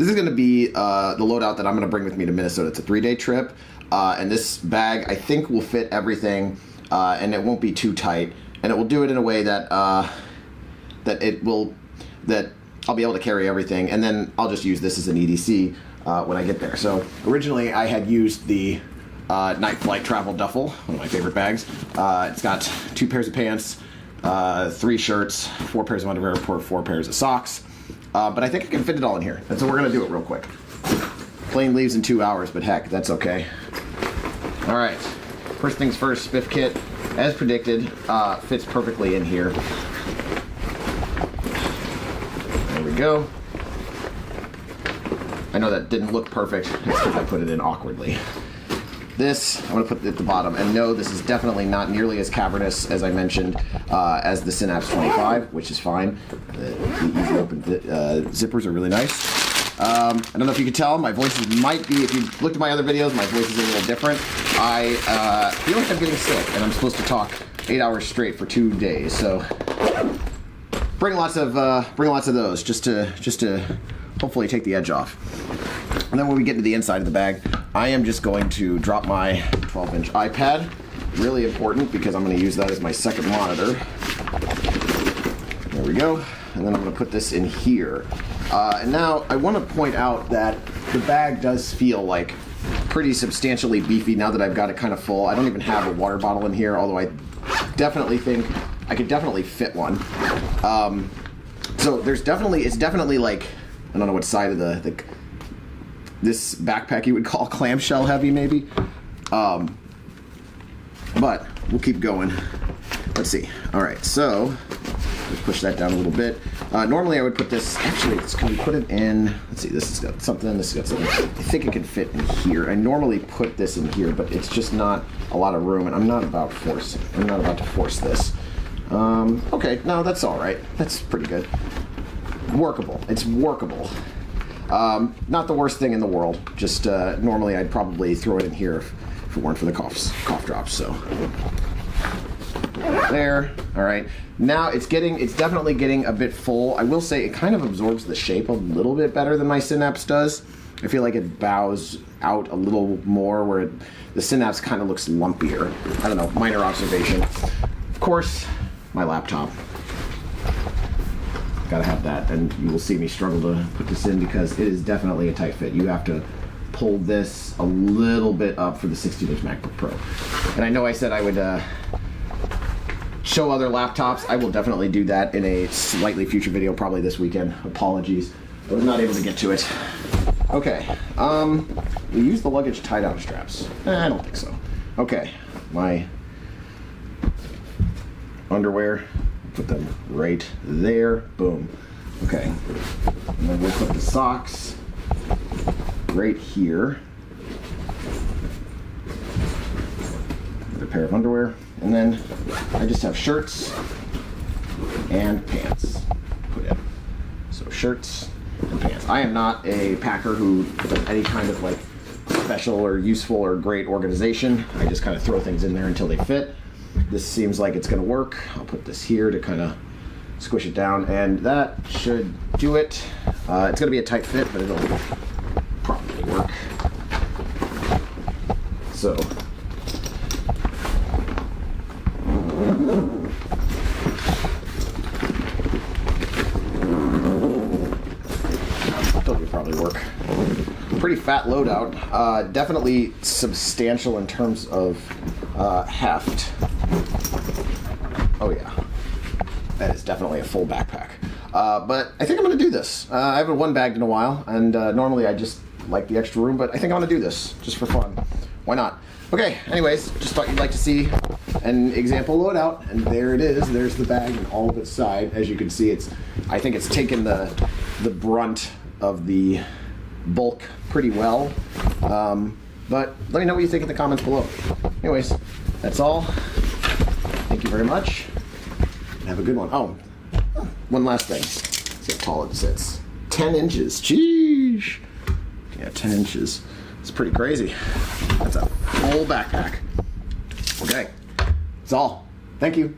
this is going to be the loadout that I'm going to bring with me to Minnesota. It's a 3-day trip, and this bag I think will fit everything, and it won't be too tight, and it will do it in a way that that I'll be able to carry everything, and then I'll just use this as an EDC when I get there. So originally I had used the Night Flight Travel Duffel, one of my favorite bags. It's got 2 pairs of pants, 3 shirts, 4 pairs of underwear, 4 pairs of socks. But I think I can fit it all in here. And so we're going to do it real quick. Plane leaves in 2 hours, but heck, that's okay. All right. First things first, spiff kit, as predicted, fits perfectly in here. There we go. I know that didn't look perfect. It's because I put it in awkwardly. This, I'm going to put at the bottom. And no, this is definitely not nearly as cavernous, as I mentioned, as the Synapse 25, which is fine. The easy open zippers are really nice. I don't know if you can tell, my voice might be, if you looked at my other videos, my voice is a little different. I feel like I'm getting sick, and I'm supposed to talk 8 hours straight for 2 days. So bring lots of those, just to hopefully take the edge off. And then when we get to the inside of the bag, I am just going to drop my 12-inch iPad. Really important because I'm going to use that as my second monitor. There we go. And then I'm going to put this in here. And now I want to point out that the bag does feel like pretty substantially beefy now that I've got it kind of full. I don't even have a water bottle in here, although I definitely think I could definitely fit one. So it's definitely like, I don't know what side of this backpack you would call clamshell heavy, maybe. But we'll keep going. Let's see. All right, so let's push that down a little bit. Normally I would put this, actually, can we put it in, let's see, this has got something, this has got something. I think it can fit in here. I normally put this in here, but it's just not a lot of room, and I'm not about to force this. Okay, no, that's all right. That's pretty good. Workable. It's workable. Not the worst thing in the world. Just normally I'd probably throw it in here if it weren't for the cough drops. So there. All right. Now it's definitely getting a bit full. I will say it kind of absorbs the shape a little bit better than my Synapse does. I feel like it bows out a little more, where the Synapse kind of looks lumpier. I don't know. Minor observation. Of course, my laptop. Gotta have that, and you will see me struggle to put this in because it is definitely a tight fit. You have to pull this a little bit up for the 16-inch MacBook Pro. And I know I said I would show other laptops. I will definitely do that in a slightly future video, probably this weekend. Apologies, I was not able to get to it. Okay, we use the luggage tie-down straps. I don't think so. Okay, my underwear. Put them right there. Boom. Okay. And then we'll put the socks right here. Another pair of underwear. And then I just have shirts and pants put in. So shirts and pants. I am not a packer who does any kind of like special or useful or great organization. I just kind of throw things in there until they fit. This seems like it's going to work. I'll put this here to kind of squish it down, and that should do it. It's going to be a tight fit, but it'll probably work. So, I thought it would probably work. Pretty fat loadout. Definitely substantial in terms of heft. Oh yeah, that is definitely a full backpack. But I think I'm going to do this. I haven't one bagged in a while, and normally I just like the extra room, but I think I'm going to do this just for fun. Why not? Okay, anyways, just thought you'd like to see an example loadout, and there it is. There's the bag and all of its side. As you can see, I think it's taken the brunt of the bulk pretty well. But let me know what you think in the comments below. Anyways, that's all. Thank you very much. Have a good one. Oh, one last thing. See how tall it sits. 10 inches. Jeez. Yeah, 10 inches. It's pretty crazy. That's a full backpack. Okay. That's all. Thank you.